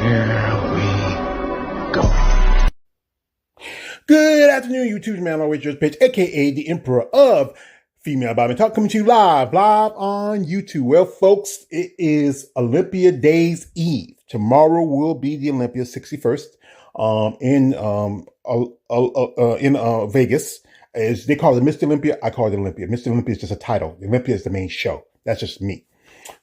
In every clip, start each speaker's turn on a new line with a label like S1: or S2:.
S1: Here we go.
S2: Good afternoon, YouTube man. Always yours, Pitch, aka the Emperor of Female Badminton Talk, coming to you live on YouTube. Well, folks, it is Olympia Days Eve. Tomorrow will be the Olympia 61st in Vegas. As they call it Mr. Olympia, I call it Olympia. Mr. Olympia is just a title. Olympia is the main show. That's just me.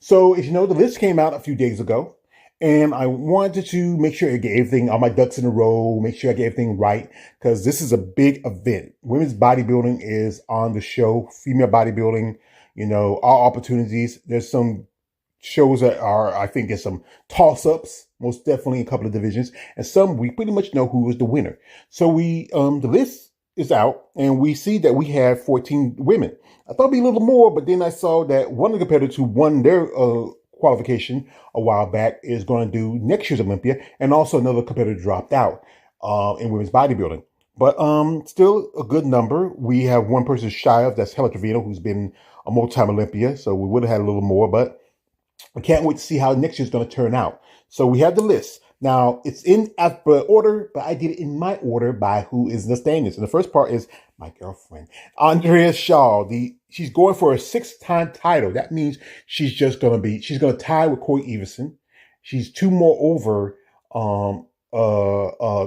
S2: So, as you know, the list came out a few days ago, and I wanted to make sure I get everything, all my ducks in a row, make sure I get everything right, because this is a big event. Women's bodybuilding is on the show. Female bodybuilding, you know, all opportunities. There's some shows that are, I think, there's some toss-ups, most definitely in a couple of divisions, and some we pretty much know who is the winner. So the list is out, and we see that we have 14 women. I thought it'd be a little more, but then I saw that one of the competitors who won their qualification a while back is going to do next year's Olympia, and also another competitor dropped out in women's bodybuilding. But still a good number. We have one person shy of, that's Hella Trevino, who's been a multi-time Olympia, so we would have had a little more, but I can't wait to see how next year's going to turn out. So we have the list. Now, it's in alphabetical order, but I did it in my order by who is in the standings. And the first part is my girlfriend, Andrea Shaw. She's going for a 6-time title. That means she's going to tie with Corey Everson. She's 2 more over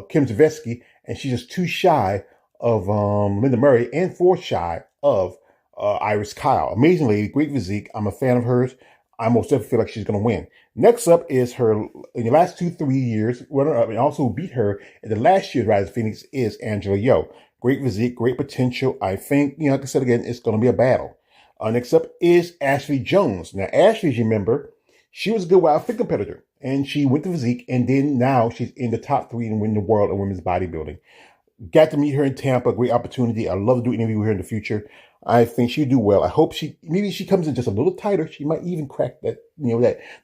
S2: Kim Zavetsky, and she's just 2 shy of Linda Murray, and 4 shy of Iris Kyle. Amazing lady, great physique. I'm a fan of hers. I most definitely feel like she's going to win. Next up is her, in the last 2-3 years, runner-up, and also beat her in the last year's Rise of Phoenix, is Angela Yo. Great physique, great potential. I think, like I said again, it's going to be a battle. Next up is Ashley Jones. Now, Ashley, as you remember, she was a good wild fit competitor, and she went to physique, and then now she's in the top 3 and win the world in women's bodybuilding. Got to meet her in Tampa, great opportunity. I'd love to do an interview with her in the future. I think she'll do well. I hope maybe she comes in just a little tighter. She might even crack that,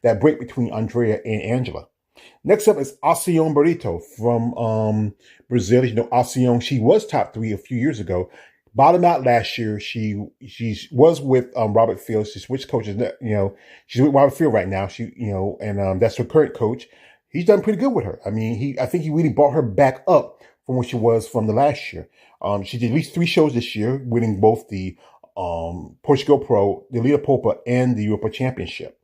S2: that break between Andrea and Angela. Next up is Alcione Barreto from Brazil. You know, Alcione, she was top 3 a few years ago. Bottomed out last year. She was with Robert Field. She switched coaches. She's with Robert Field right now. And that's her current coach. He's done pretty good with her. I mean, I think he really brought her back up from what she was from the last year. She did at least 3 shows this year, winning both the Portugal Pro, the Liga Popa, and the Europa Championship.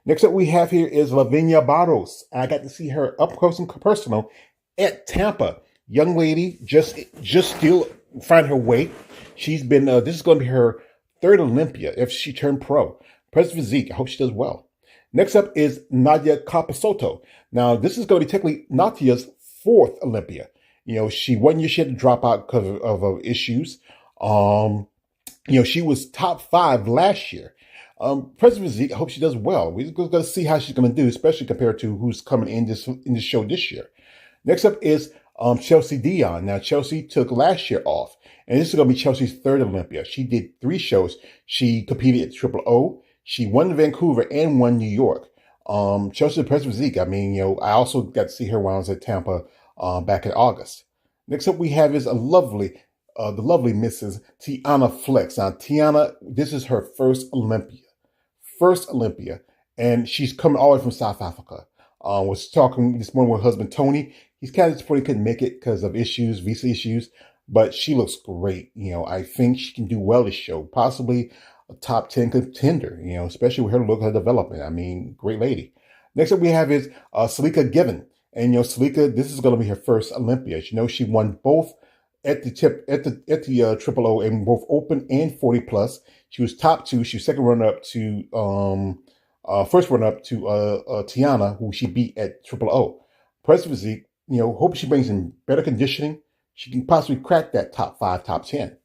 S2: Next up we have here is Lavinia Barros. I got to see her up close and personal at Tampa. Young lady, just still finding her way. She's been, this is going to be her 3rd Olympia if she turned pro. Present physique, I hope she does well. Next up is Nadia Capasotto. Now, this is going to be technically Nadia's 4th Olympia. She 1 year she had to drop out because of issues. She was top 5 last year. Present physique, I hope she does well. We're going to see how she's going to do, especially compared to who's coming in this show this year. Next up is Chelsea Dion. Now, Chelsea took last year off, and this is going to be Chelsea's 3rd Olympia. She did 3 shows. She competed at Triple O. She won Vancouver and won New York. Chelsea present physique. I mean, I also got to see her while I was at Tampa back in August. Next up we have is the lovely Mrs. Tiana Flex. Now, Tiana, this is her 1st Olympia, and she's coming all the way from South Africa. Was talking this morning with her husband Tony. He's kind of disappointed he couldn't make it because of visa issues, but she looks great. I think she can do well this show, possibly a top 10 contender. Especially with her look, her development. I mean, great lady. Next up we have is Salika Given. And Salika, this is going to be her 1st Olympia. She won both at the Triple O in both Open and 40 plus. She was top 2. She was second runner-up to first runner-up to Tiana, who she beat at Triple O. Present physique, hope she brings in better conditioning. She can possibly crack that top 5, top 10.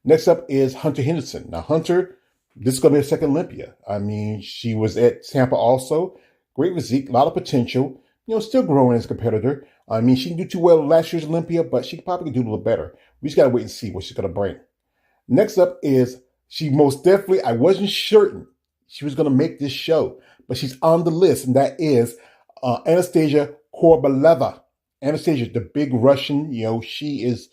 S2: Next up is Hunter Henderson. Now, Hunter, this is going to be her 2nd Olympia. I mean, she was at Tampa also. Great physique, a lot of potential. Still growing as a competitor. I mean, she didn't do too well last year's Olympia, but she probably can do a little better. We just got to wait and see what she's going to bring. Next up is, she most definitely, I wasn't certain she was going to make this show, but she's on the list, and that is Anastasia Korbaleva. Anastasia, the big Russian, she's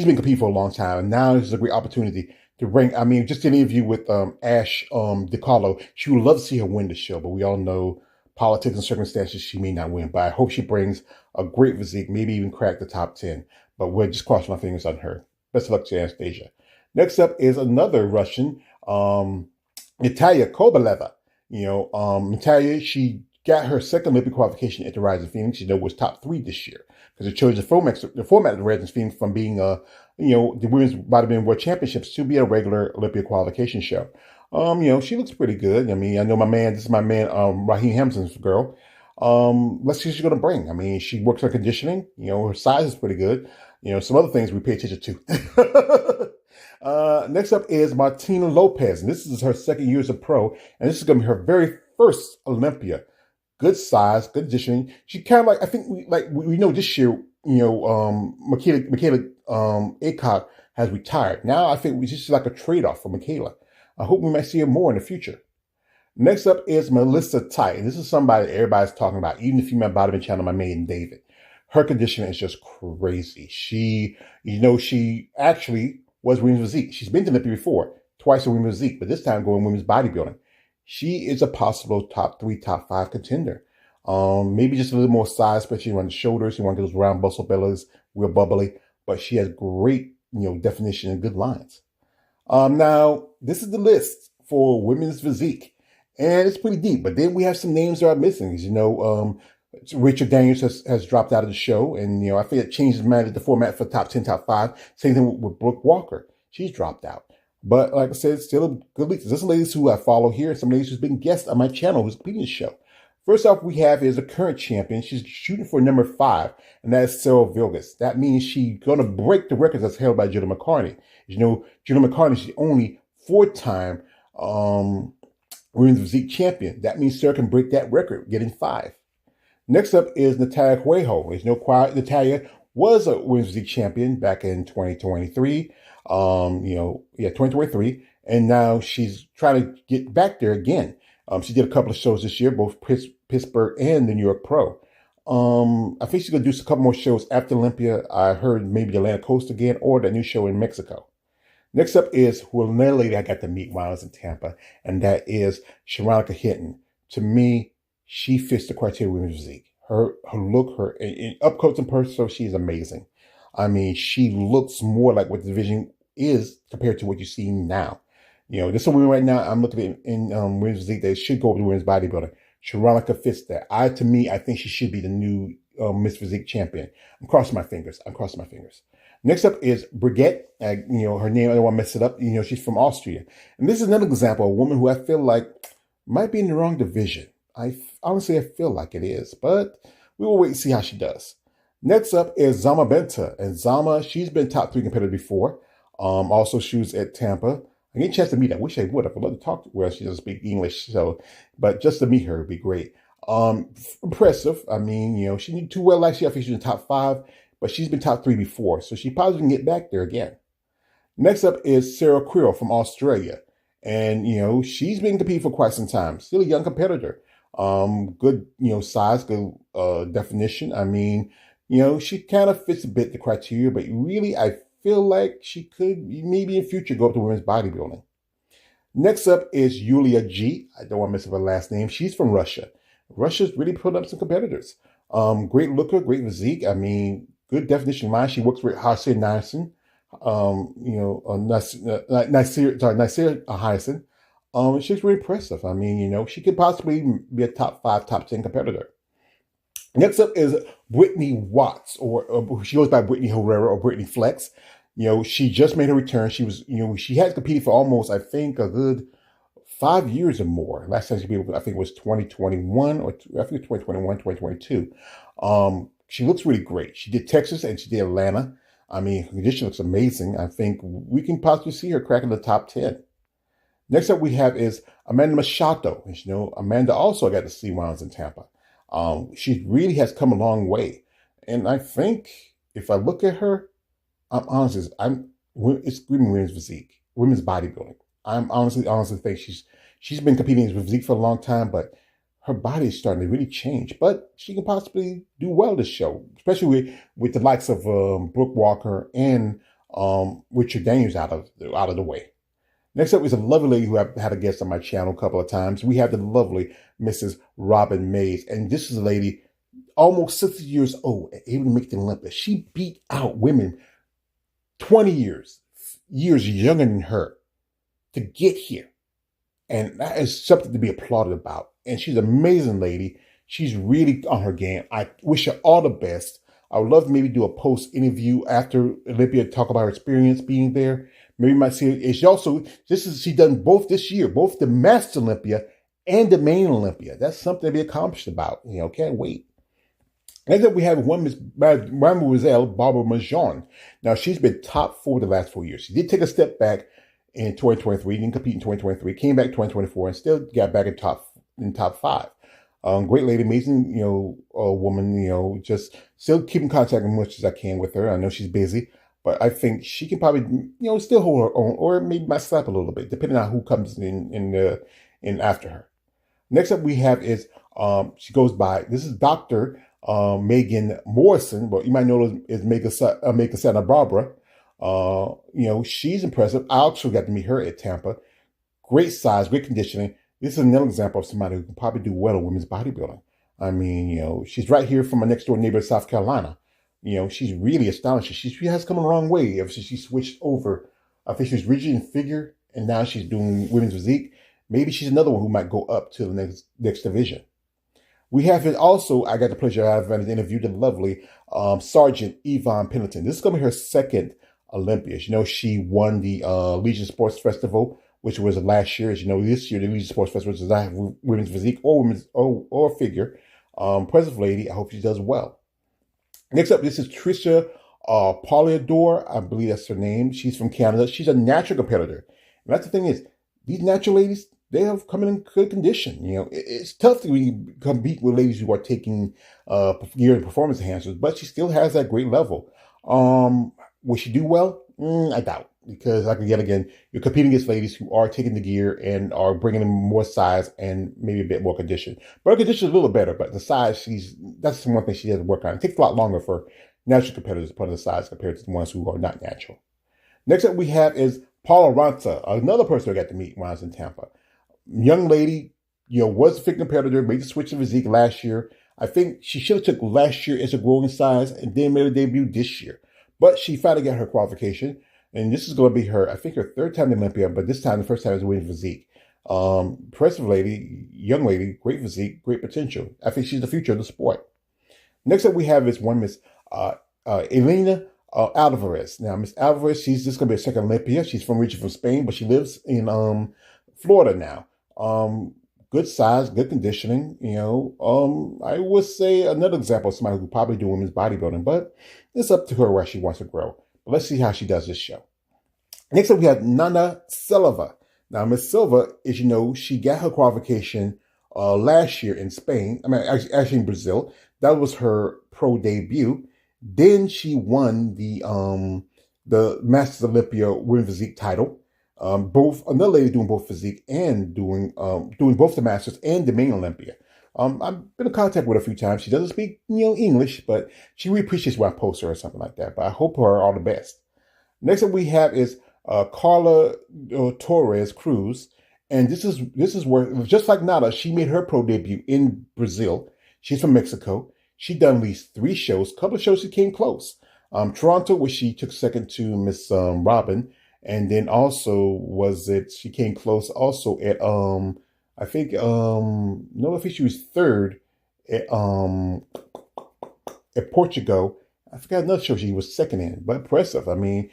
S2: been competing for a long time, and now this is a great opportunity to bring, just an interview with Ash DiCarlo. She would love to see her win the show, but we all know politics and circumstances, she may not win. But I hope she brings a great physique, maybe even crack the top 10. But we'll just cross my fingers on her. Best of luck to Anastasia. Next up is another Russian, Natalia Kovaleva. Natalia, she got her second Olympic qualification at the Rising Phoenix. Was top 3 this year because it chose the format of the Rising Phoenix from being the Women's Bodybuilding World Championships to be a regular Olympia qualification show. She looks pretty good. I know this is my man, Raheem Hamzan's girl. Let's see what she's going to bring. She works on conditioning. Her size is pretty good. Some other things we pay attention to. Next up is Martina Lopez, and this is her second year as a pro, and this is going to be her very first Olympia. Good size, good conditioning. She kind of like, I think we know this year, Michaela Aycock has retired. Now I think this is like a trade-off for Michaela. I hope we might see her more in the future. Next up is Melissa Tite. This is somebody that everybody's talking about, even the female bodybuilding channel, my maiden David. Her conditioning is just crazy. She actually was women's physique. She's been to Olympia before, twice in women's physique, but this time going women's bodybuilding. She is a possible top 3, top 5 contender. Maybe just a little more size, especially around the shoulders. She wants those round muscle bellies, real bubbly, but she has great, definition and good lines. Now, this is the list for women's physique, and it's pretty deep, but then we have some names that are missing. Richard Daniels has dropped out of the show, and, I think it changes the format for top 10, top 5. Same thing with Brooke Walker. She's dropped out. But like I said, still a good list. There's some ladies who I follow here, and some ladies who's been guests on my channel who's competing the show. First off, we have is a current champion. She's shooting for number 5, and that is Sarah Vilgas. That means she's going to break the records that's held by Judah McCartney. Judah McCartney is the only 4-time women's physique champion. That means Sarah can break that record, getting 5. Next up is Natalia Cuejo. As Natalia was a women's physique champion back in 2023. 2023. And now she's trying to get back there again. She did a couple of shows this year, both Pittsburgh and the New York Pro. I think she's going to do a couple more shows after Olympia. I heard maybe the Atlantic Coast again or that new show in Mexico. Next up is another lady I got to meet while I was in Tampa, and that is Sharonica Hinton. To me, she fits the criteria of women's physique. Her look, in up close and personal, she's amazing. She looks more like what the division is compared to what you see now. This is a woman right now I'm looking at in women's physique that should go over to women's bodybuilding. Sharonica fits that. I think she should be the new Miss Physique champion. I'm crossing my fingers. Next up is Brigitte. Her name, I don't want to mess it up. She's from Austria. And this is another example of a woman who I feel like might be in the wrong division. Honestly, I feel like it is, but we will wait and see how she does. Next up is Zama Benta. And Zama, she's been top 3 competitor before. Also, she was at Tampa. I get a chance to meet her. I wish I would. I'd love to talk to her. Well, she doesn't speak English, but just to meet her would be great. Impressive. She didn't do well last year. I think she's in the top 5, but she's been top 3 before, so she probably can get back there again. Next up is Sarah Quirrell from Australia. And, she's been competing for quite some time. Still a young competitor. Good, size, good definition. She kind of fits a bit the criteria, but really, I feel like she could maybe in future go up to women's bodybuilding. Next up is Yulia G. I don't want to mess up her last name. She's from Russia. Russia's really put up some competitors. Great looker, great physique. Good definition line. She works with Hasir Nielsen. Nasir Hyacinth. She's really impressive. She could possibly be a top 5, top 10 competitor. Next up is Brittany Watts, or she goes by Brittany Herrera or Brittany Flex. She just made her return. She was, she had competed for almost, I think, a good 5 years or more. Last time she competed, I think it was 2021 or I think it was 2021, 2022. She looks really great. She did Texas and she did Atlanta. Her condition looks amazing. I think we can possibly see her cracking the top 10. Next up we have is Amanda Machado. And Amanda also got to see while I was in Tampa. She really has come a long way. And I think if I look at her, it's screaming women's physique, women's bodybuilding. I'm honestly think she's been competing in physique for a long time, but her body is starting to really change. But she can possibly do well this show, especially with the likes of Brooke Walker and Richard Daniels out of the way. Next up is a lovely lady who I've had a guest on my channel a couple of times. We have the lovely Mrs. Robin Mays. And this is a lady almost 60 years old, able to make the Olympia. She beat out women 20 years younger than her to get here. And that is something to be applauded about. And she's an amazing lady. She's really on her game. I wish her all the best. I would love to maybe do a post interview after Olympia, talk about her experience being there. Maybe you might see it. She done both this year, both the Master Olympia and the main Olympia. That's something to be accomplished about. Can't wait. Next up, we have Mademoiselle Barbara Majon. Now, she's been top 4 the last 4 years. She did take a step back in 2023, didn't compete in 2023, came back in 2024, and still got back in top 5. Great lady, amazing, woman, just still keep in contact as much as I can with her. I know she's busy, but I think she can probably, still hold her own, or maybe might slap a little bit, depending on who comes in after her. Next up we have is, she goes by, this is Dr. Megan Morrison, but you might know her as Megan Santa Barbara. She's impressive. I also got to meet her at Tampa. Great size, great conditioning. This is another example of somebody who can probably do well in women's bodybuilding. I mean, she's right here from my next door neighbor, South Carolina. She's really astonishing. She has come a long way ever since she switched over. I think she was rigid in figure, and now she's doing women's physique. Maybe she's another one who might go up to the next division. We have it also, I got the pleasure of having interviewed the lovely Sergeant Yvonne Pendleton. This is going to be her second Olympia. She won the Legion Sports Festival, which was last year. As you know, this year the Legion Sports Festival does not have women's physique or women's or figure. Impressive lady. I hope she does well. Next up, this is Tricia Poliador. I believe that's her name. She's from Canada. She's a natural competitor. And that's the thing is, these natural ladies, they have come in good condition. It's tough to compete with ladies who are taking gear and performance enhancers, but she still has that great level. Will she do well? I doubt, because again, you're competing against ladies who are taking the gear and are bringing in more size and maybe a bit more condition. But her condition is a little better, but the size, that's one thing she has to work on. It takes a lot longer for natural competitors to put on the size compared to the ones who are not natural. Next up we have is Paula Ronta, another person I got to meet when I was in Tampa. Young lady, was a fit competitor, made the switch to physique last year. I think she should have took last year as a growing size and then made a debut this year. But she finally got her qualification, and this is going to be her, I think, her third time in Olympia, but this time, the first time is winning physique. Impressive lady, young lady, great physique, great potential. I think she's the future of the sport. Next up we have is one Miss Elena Alvarez. Now, Miss Alvarez, she's just going to be a second Olympia. She's from Spain, but she lives in Florida now. Good size, good conditioning. I would say another example of somebody who could probably do women's bodybuilding, but it's up to her where she wants to grow. But let's see how she does this show. Next up, we have Nana Silva. Now, Miss Silva, as you know, she got her qualification last year in Spain. Actually in Brazil. That was her pro debut. Then she won the Masters Olympia Women's Physique title. Another lady doing both physique and doing both the Masters and the main Olympia. I've been in contact with her a few times. She doesn't speak, English, but she really appreciates when I post her or something like that. But I hope her all the best. Next up we have is Carla Torres Cruz, and this is where, just like Nada, she made her pro debut in Brazil. She's from Mexico. She done at least 3 shows. A couple of shows she came close. Toronto, where she took second to Miss Robin. And then also she came close also at, I think she was third at Portugal. I forgot another show she was second in, but impressive. I mean,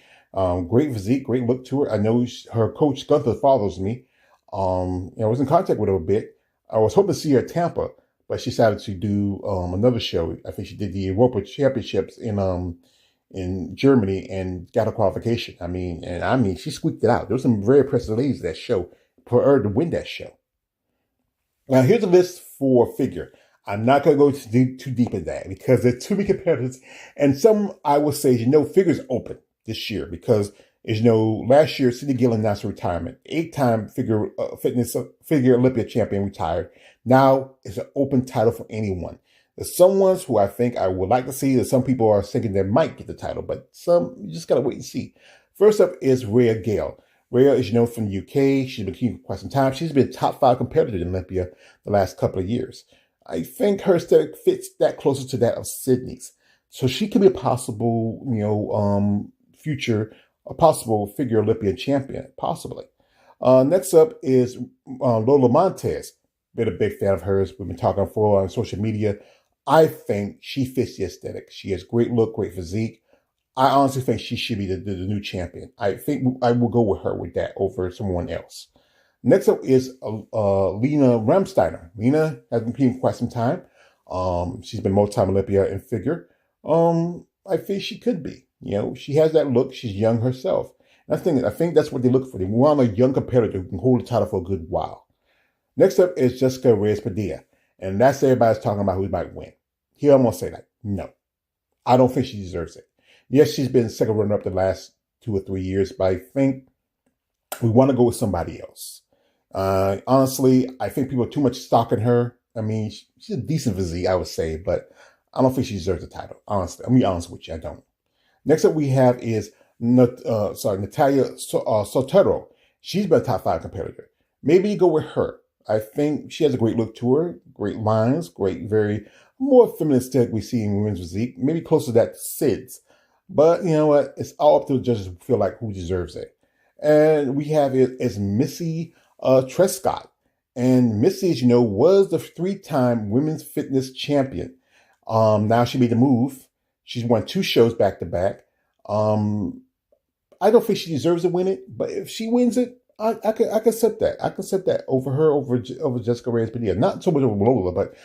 S2: great physique, great look to her. I know her coach Gunther follows me. I was in contact with her a bit. I was hoping to see her at Tampa, but she decided to do another show. I think she did the Europa Championships in Germany and got a qualification. I mean, she squeaked it out. There was some very impressive ladies that show for her to win that show. Now, here's a list for figure. I'm not going to go too deep in that because there are too many competitors. And some, I will say, figure's open this year because, as you know, last year, Cindy Gill announced her retirement. 8-time figure Olympia champion retired. Now it's an open title for anyone. There's some ones who I think I would like to see. There's some people are thinking they might get the title, but some, you just got to wait and see. First up is Rhea Gale. Rhea is known from the UK. She's been competing for quite some time. She's been a top 5 competitor in Olympia the last couple of years. I think her aesthetic fits that closer to that of Sydney's. So she could be a possible, future, a possible figure Olympian champion, possibly. Next up is Lola Montez. Been a big fan of hers. We've been talking for on social media. I think she fits the aesthetic. She has great look, great physique. I honestly think she should be the new champion. I think I will go with her with that over someone else. Next up is Lena Ramsteiner. Lena has been competing for quite some time. She's been multi-time Olympia in figure. I think she could be. She has that look. She's young herself. And I think that's what they look for. They want a young competitor who can hold the title for a good while. Next up is Jessica Reyes-Padilla. And that's everybody's talking about who might win. Here I'm going to say that. No. I don't think she deserves it. Yes, she's been second runner-up the last 2 or 3 years, but I think we want to go with somebody else. Honestly, I think people are too much stock in her. I mean, she's a decent physique, I would say, but I don't think she deserves the title. Honestly, I'm going to be honest with you, I don't. Next up we have is Natalia Sotero. She's been a top 5 competitor. Maybe you go with her. I think she has a great look to her, great lines, very more feminine aesthetic we see in women's physique. Maybe closer to that to Sid's. But you know what? It's all up to the judges who feel like who deserves it. And we have it as Missy Trescott. And Missy, as you know, was the 3-time women's fitness champion. Now she made the move. She's won 2 shows back to back. I don't think she deserves to win it, but if she wins it, I can accept that. I can accept that over Jessica Reyes-Padilla. Not so much over Lola, but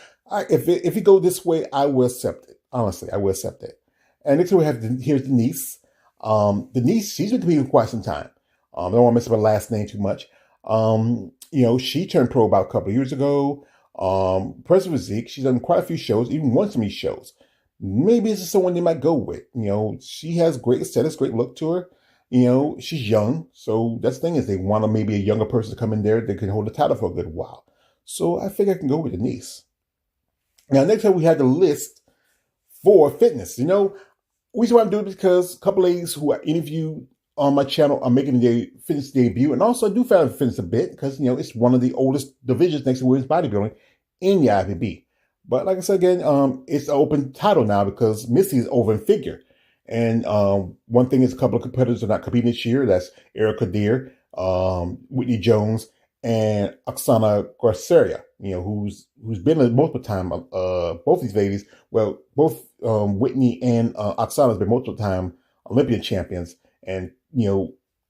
S2: if you go this way, I will accept it. Honestly, I will accept it. And next we have here's Denise. Denise, she's been competing for quite some time. I don't want to mess up her last name too much. She turned pro about a couple of years ago. President Physique, she's done quite a few shows, even won some of these shows. Maybe this is someone they might go with. She has great aesthetics, great look to her. She's young. So that's the thing is they want maybe a younger person to come in there that can hold the title for a good while. So I think I can go with Denise. Now, next time we have the list for fitness. The reason why I'm doing it is because a couple ladies who I interviewed on my channel are making their fitness debut. And also I do find fitness a bit because, it's one of the oldest divisions next to women's bodybuilding in the IFBB. But like I said again, it's an open title now because Missy is over in figure. And one thing is a couple of competitors are not competing this year. That's Erica Deer, Whitney Jones, and Oksana Garceria, who's been multiple time, both these ladies, well, both Whitney and Oksana has been multiple time Olympian champions. And,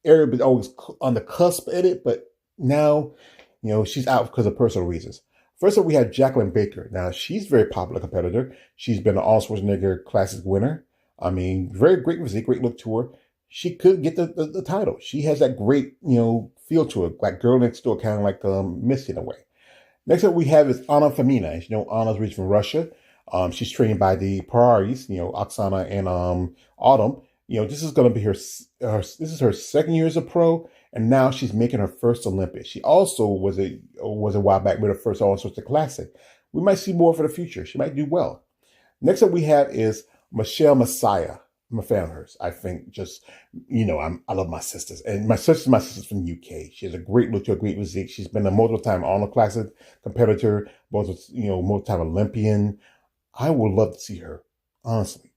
S2: Erica been always on the cusp at it, but now, she's out because of personal reasons. First up, we have Jacqueline Baker. Now, she's a very popular competitor. She's been an Arnold Schwarzenegger Classic winner. I mean, very great physique, great look to her. She could get the title. She has that great, feel to her, like girl next door, kind of like Missy in a way. Next up we have is Anna Famina. As you know, Anna's originally from Russia. She's trained by the Pararis, Oksana and Autumn. This is going to be this is her second year as a pro, and now she's making her first Olympics. She also was a while back with her first All Sorts of Classic. We might see more for the future. She might do well. Next up we have is Michelle Messiah. I'm a fan of hers. I think I love my sisters. And my sister's from the UK. She has a great look to a great physique. She's been a multiple-time Arnold Classic competitor, multiple-time Olympian. I would love to see her, honestly.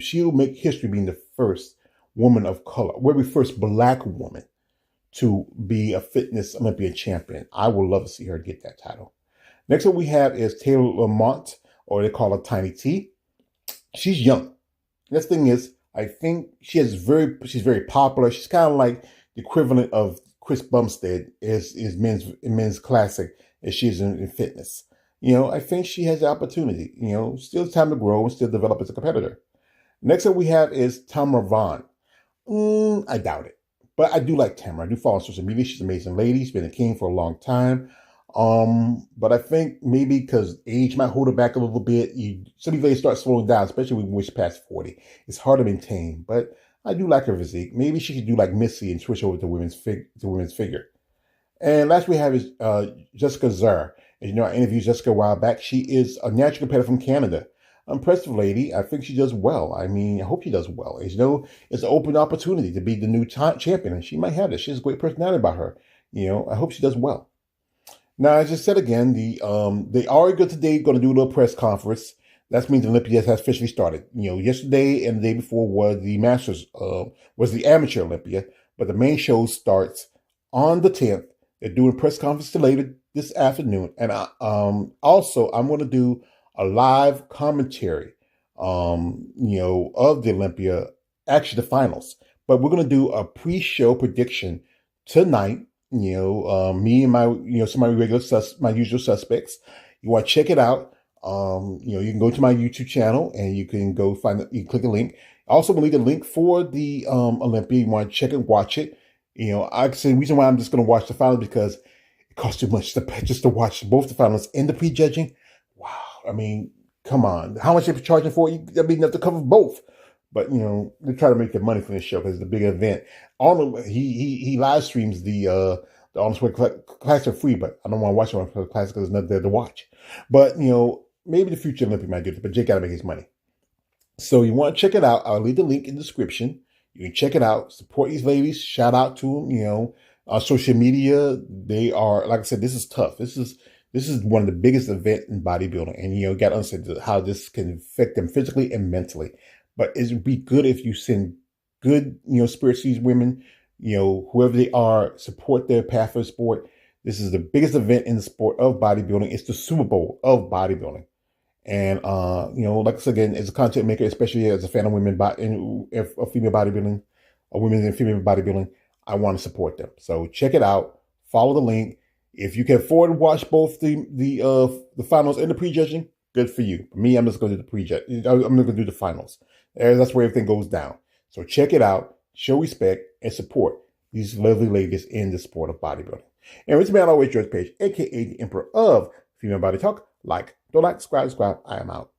S2: She'll make history being the first woman of color, the first Black woman to be a fitness Olympian champion. I would love to see her get that title. Next up we have is Taylor Lamont, or they call her Tiny T. She's young. Next thing is, I think she's very popular. She's kind of like the equivalent of Chris Bumstead is men's classic as she is in fitness. I think she has the opportunity. Still time to grow and still develop as a competitor. Next up we have is Tamara Vaughn. I doubt it. But I do like Tamara. I do follow on social media. She's an amazing lady. She's been a king for a long time. But I think maybe because age might hold her back a little bit. Some people start slowing down, especially when we reach past 40. It's hard to maintain, but I do like her physique. Maybe she should do like Missy and switch over to women's figure. And last we have is Jessica Zar. As you know, I interviewed Jessica a while back. She is a natural competitor from Canada. impressive lady. I think she does well. I mean, I hope she does well. As you know, it's an open opportunity to be the new champion, and she might have it. She has a great personality about her. I hope she does well. Now, as I said again, they are good today. Going to do a little press conference. That means Olympia has officially started. Yesterday and the day before was the Masters, was the Amateur Olympia, but the main show starts on the 10th. They're doing a press conference later this afternoon, and also I'm going to do a live commentary, of the Olympia, actually the finals. But we're going to do a pre-show prediction tonight. Me and some of my usual suspects. You want to check it out. You can go to my YouTube channel and you can go you click a link. I also will leave a link for the Olympia. You want to check it, watch it. I say the reason why I'm just going to watch the finals because it costs too much just to watch both the finals and the prejudging. Wow. I mean, come on. How much are you charging for it? That'd be enough to cover both. But, they try to make their money from this show because it's a big event. Arnold, he live streams the Arnold Schwarzenegger class for free, but I don't want to watch it for the class because there's nothing there to watch. But, maybe the future Olympic might do it, but Jake got to make his money. So you want to check it out. I'll leave the link in the description. You can check it out. Support these ladies. Shout out to them, social media. They are, like I said, this is tough. This is one of the biggest events in bodybuilding. And, you got to understand how this can affect them physically and mentally. But it would be good if you send good, spirits to these women, whoever they are, support their path for the sport. This is the biggest event in the sport of bodybuilding. It's the Super Bowl of bodybuilding. And, like I said, again, as a content maker, especially as a fan of women, of female bodybuilding, or women in female bodybuilding, I want to support them. So check it out. Follow the link. If you can afford to watch both the finals and the prejudging, good for you. For me, I'm just going to do the prejudge. I'm going to do the finals. That's where everything goes down. So check it out. Show respect and support these lovely ladies in the sport of bodybuilding. And it's man always George Page, aka the Emperor of Female Body Talk. Don't like, subscribe. I am out.